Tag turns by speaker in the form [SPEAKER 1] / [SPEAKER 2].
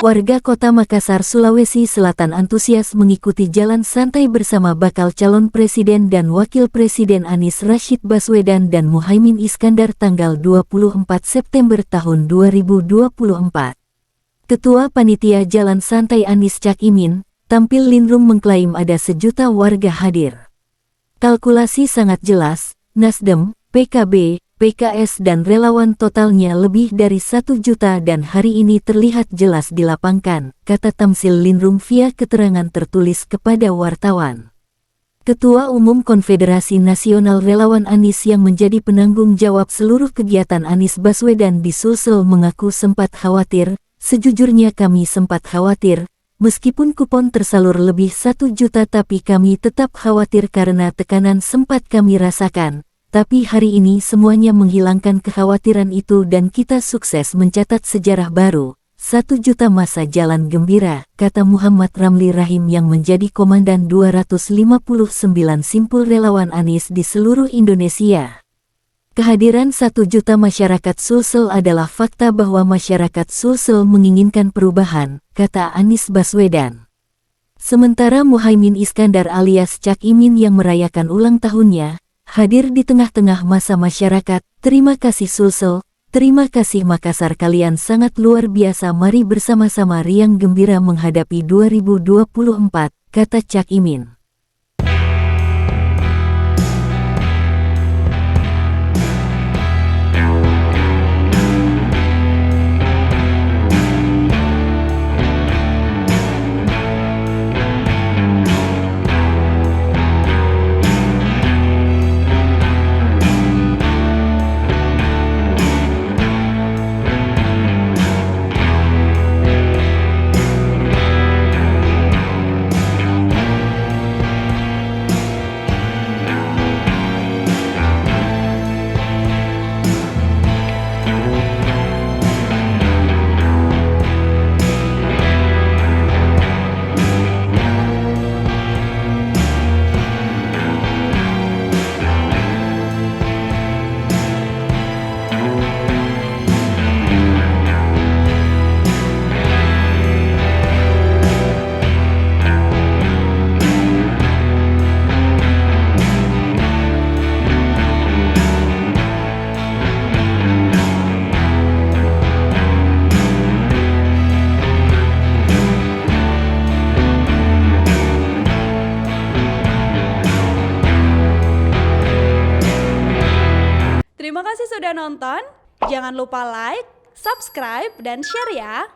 [SPEAKER 1] Warga Kota Makassar, Sulawesi Selatan antusias mengikuti jalan santai bersama bakal calon presiden dan wakil presiden Anies Rashid Baswedan dan Muhaimin Iskandar tanggal 24 September tahun 2024. Ketua Panitia Jalan Santai Anies Cak Imin, tampil linglung mengklaim ada sejuta warga hadir. Kalkulasi sangat jelas, Nasdem, PKB, PKS dan relawan totalnya lebih dari 1 juta dan hari ini terlihat jelas dilapangkan, kata Tamsil Linglung via keterangan tertulis kepada wartawan. Ketua Umum Konfederasi Nasional Relawan Anies yang menjadi penanggung jawab seluruh kegiatan Anies Baswedan di Sulsel mengaku sempat khawatir, sejujurnya kami sempat khawatir, meskipun kupon tersalur lebih 1 juta tapi kami tetap khawatir karena tekanan sempat kami rasakan. Tapi hari ini semuanya menghilangkan kekhawatiran itu dan kita sukses mencatat sejarah baru, 1 juta masa jalan gembira, kata Muhammad Ramli Rahim yang menjadi Komandan 259 Simpul Relawan Anies di seluruh Indonesia. Kehadiran 1 juta masyarakat Sulsel adalah fakta bahwa masyarakat Sulsel menginginkan perubahan, kata Anies Baswedan. Sementara Muhaimin Iskandar alias Cak Imin yang merayakan ulang tahunnya, hadir di tengah-tengah masa masyarakat. Terima kasih Sulsel, terima kasih Makassar, kalian sangat luar biasa, mari bersama-sama riang gembira menghadapi 2024, kata Cak Imin.
[SPEAKER 2] Terima kasih sudah nonton, jangan lupa like, subscribe, dan share ya!